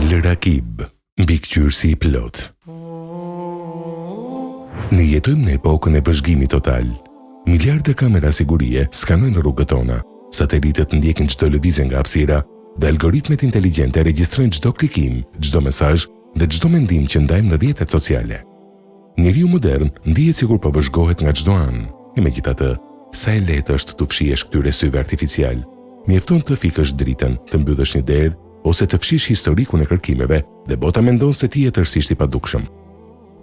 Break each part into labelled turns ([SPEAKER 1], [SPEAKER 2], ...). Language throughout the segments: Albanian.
[SPEAKER 1] El Rakib, mbikëqyrësi i plot. Ne jetojmë në epokën e vëzhgimit total. Miliarde kamera sigurie skanojnë rrugët tona, satelitet ndjekin çdo lëvizje nga hapësira dhe algoritmet inteligjente regjistrojnë çdo klikim, çdo mesazh dhe çdo mendim që ndajmë në rrjetet sociale. Njeriu modern ndihet sikur po vëzhgohet nga çdo anë. Megjithatë, sa e lehtë është të fshihesh këtyre syve artificial. Mjefton të fikësh dritën, të mbyllesh një derë ose të fshish historikun e kërkimeve dhe bota mendon se ti je tërësisht i padukshëm.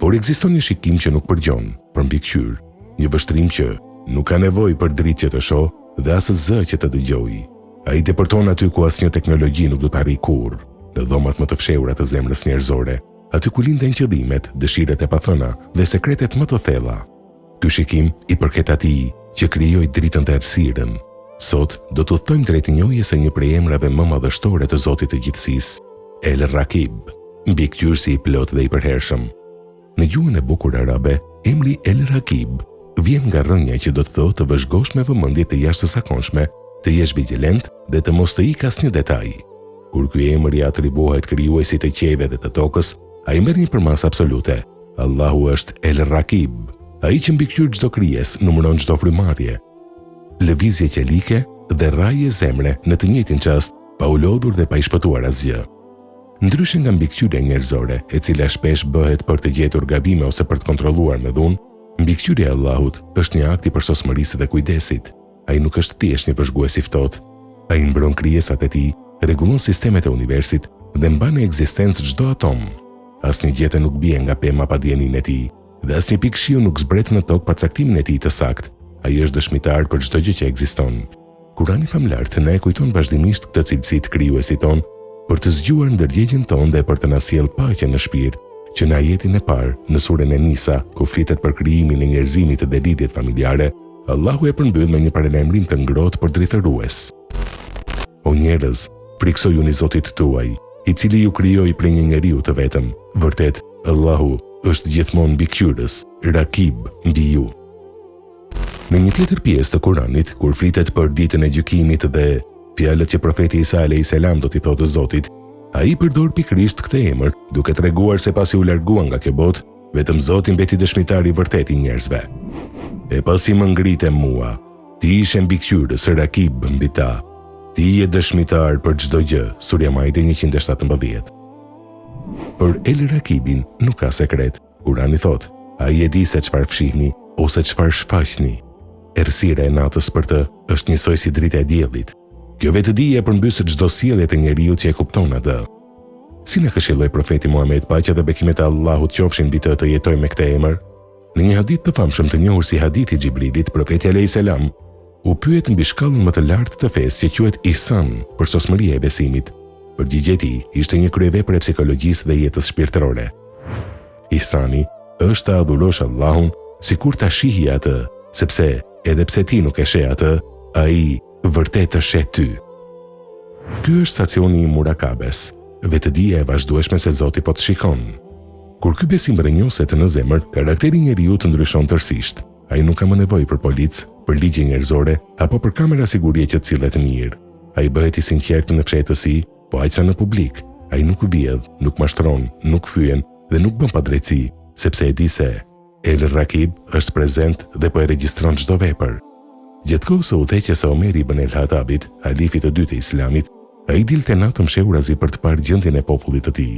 [SPEAKER 1] Por ekziston një shikim që nuk përgjon, për mbikëqyr, një vështrim që nuk ka nevojë për dritë që të shoh dhe as zë që të dëgjojë. Ai depërton aty ku asnjë teknologji nuk do të arrijë kurrë, në dhomat më të fshehura të zemrës njerëzore, aty ku linden qëllimet, dëshiret e pathëna dhe sekretet më të thella. Ky shikim i përket atij që krijoi dritën dhe errësirën. Sot do të thojmë drejt njohjes së një prej emrave më madhështore të Zotit të gjithësisë, El Rakib, mbikëqyrësi i plot dhe i përhershëm. Në gjuhën e bukur arabe, emri El Rakib vjen nga rrënja që do të thotë të vëzhgosh me vëmendje të jashtëzakonshme, të jesh vigjilent dhe të mos të ikë asnjë detaj. Kur ky emër i atribuohet krijuesit të qiejve dhe të tokës, ai merr një përmas absolute. Allahu është El Rakib, ai që mbikëqyr çdo krijesë, numëron çdo frymarrje, lëvizje qelike dhe rraje zemre në të njëjtin çast, pa u lodhur dhe pa i shpëtuar asgjë. Ndryshe nga mbikëqyrja njerëzore, e cila shpesh bëhet për të gjetur gabime ose për të kontrolluar me dhunë, mbikëqyrja e Allahut është një akt i përsosmërisë dhe kujdesit. Ai nuk është thjesht një vëzhgues i ftohtë. Ai mbron krijesat e tij, rregullon sistemet e universit dhe mban në ekzistencë çdo atom. Asnjë gjete nuk bie nga pema pa dijenin e tij, dhe asnjë pikë shiu nuk zbret në tokë pa caktimin e tij të saktë. Ai është dëshmitar për çdo gjë që ekziston. Kurani famlar na e kujton vazhdimisht këtë cilësi të krijuesit ton për të zgjuar ndërgjegjen tonë dhe për të na sjellë paqe në shpirt, që në ajetin e parë në surën e Nisa, ku flitet për krijimin e njerëzimit dhe lidhjet familjare, Allahu e përmbyll me një paralajmërim të ngrohtë për drithërues. O njerëz, friksojuni Zotit tuaj, i cili ju krijoi prej një njeriu të vetëm. Vërtet, Allahu është gjithmonë mbikëqyrës, Rakib mbi ju. Në një tjetër pjesë të Kuranit, kur flitet për ditën e gjykimit dhe fjalët që profeti Isa alayhis salam do t'i thotë Zotit, ai përdor pikërisht këtë emër, duke treguar se pasi u largua nga kjo botë, vetëm Zoti mbeti dëshmitar i vërtet i njerëzve. E pasi më ngrite mua, ti ishe mbikëqyrës, Rakib mbi ta. Ti je dëshmitar për çdo gjë, Surja Maide 117. Për El Rakibin nuk ka sekret. Kurani thotë, ai e di se çfarë fshihni ose çfarë shfaqni. Errësira e natës për të është njësoj si drita e diellit. Kjo vetëdije përmbys çdo sjellje të njeriu që e kupton atë. Si na këshilloi profeti Muhammed, paqja dhe bekimet e Allahut qofshin mbi të jetojmë me këtë emër? Në një hadith të famshëm të njohur si hadithi Xhibrilit, profeti alayhis salam u pyet mbi shkallën më të lartë të fesë që quhet ihsan, për sosmëria e besimit. Përgjigjja e tij ishte një kryevepër e psikologjisë dhe jetës shpirtërore. Ihsani është të adhurosh Allahun sikur ta shihi atë, sepse edhe pse ti nuk e sheh atë, ai vërtet të sheh ty. Ky është stacioni i murakabes, vetëdija e vazhdueshme se Zoti po të shikon. Kur ky besim rrënjoset në zemër, karakteri i njeriu të ndryshon tërësisht. Ai nuk ka më nevojë për policë, për ligje njerëzore apo për kamera sigurie që cillet mirë. Ai bëhet i sinqertë në fshehtësi, po aq sa në publik. Ai nuk vjedh, nuk mashtron, nuk fyen dhe nuk bën padrejti, sepse e di se El Rakib është prezent dhe po e regjistron çdo vepër. Gjatë kohës së udhëheqjes së Omer ibn el-Khattabit, halifit të dytë të Islamit, ai dilte natën mshehurazi për të parë gjendjen e popullit të tij.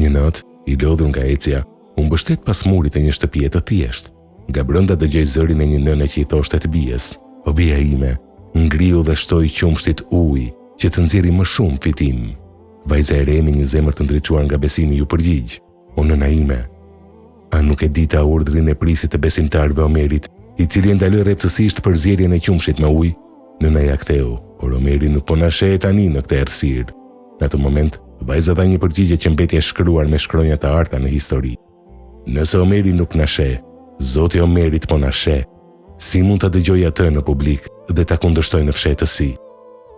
[SPEAKER 1] Një natë, i lodhur nga ecja, u mbështet pas murit të një shtëpie të thjeshtë. Nga brenda dëgjoi zërin e një nëne që i thoshte të bijes: "O bija ime, ngriu dhe shtoi qumshtit ujë që të nxjerrë më shumë fitim." Vajza e re me një zemër të ndriçuar nga besimi ju përgjigj: "O nëna ime, a nuk e dita urdhrin e prisit të besimtarëve Omerit, i cili e ndaloi rreptësisht përzierjen e qumshit me ujë?" Nëna ja ktheu: "Por Omeri nuk po na sheh tani në këtë errësirë." Në atë moment, vajza dha një përgjigje që mbeti e shkruar me shkronja të arta në histori: "Nëse Omeri nuk na sheh, Zoti Omerit po na sheh. Si mund ta dëgjoj atë në publik dhe ta kundërshtoj në fshehtësi?"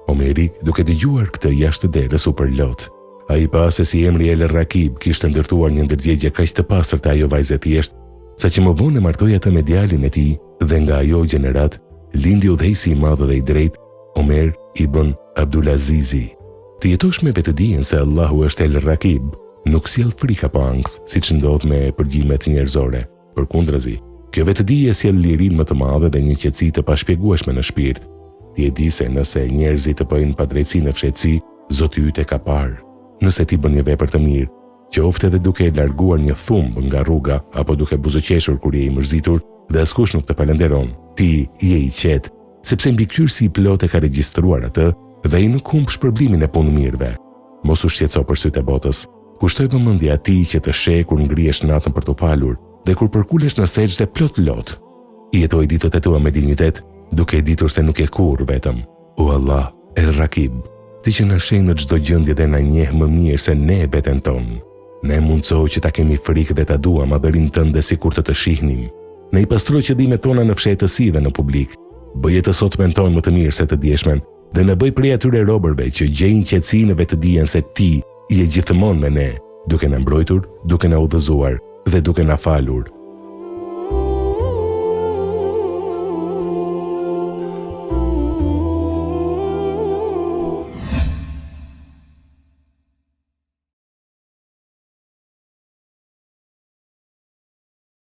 [SPEAKER 1] Omeri, duke dëgjuar këtë jashtë derës, u përlot. Ai pa se si emri El Rakib kishte ndërtuar një ndërgjegje kaq të pastër te ajo vajzë thjesht, saqë më vonë martoi atë me djalin e tij dhe nga ajo gjenerat lindi udhëheqësi i madh dhe i drejtë, Omer ibn Abdulazizi. Të jetosh me vetëdijen se Allahu është El Rakib, nuk sjell frikë apo ankth, siç ndodh me përgjimet njerëzore. Përkundrazi, kjo vetëdije sjell lirinë më të madhe dhe një qetësi të pashpjegueshme në shpirt. Ti e di se nëse njerëzit të bëjnë padrejtësi në fshehtësi, Zoti yt e ka parë. Nëse ti bën një vepër të mirë, qoftë edhe duke larguar një thumb nga rruga apo duke buzëqeshur kur je i mërzitur dhe askush nuk të falenderon, ti je i qetë, sepse mbikëqyrësi i plot e ka regjistruar atë dhe ai nuk humb shpërblimin e punë mirëve. Mos u shqetëso për sytë e botës. Kushtoj vëmendje atij që të sheh kur ngrihesh natën për të falur dhe kur përkulesh në sejdë plot lot. Jetoj ditët e tua me dinjitet, duke e ditur se nuk je kurrë vetëm. O Allah, El Rakib, ti që na sheh në çdo gjendje dhe na njeh më mirë se ne veten tonë. Ne mundsoj që ta kemi frikë dhe ta duam madhërinë tënde sikur të shihnim. Ne i pastroj qëllimet tona në fshehtësi dhe në publik. Bëje të sotmen tonë më të mirë se të djeshmen dhe në bëj prej atyre robërve që gjejnë qetësi në vetëdijen se ti je gjithmonë me ne, duke na mbrojtur, duke na udhëzuar dhe duke na falur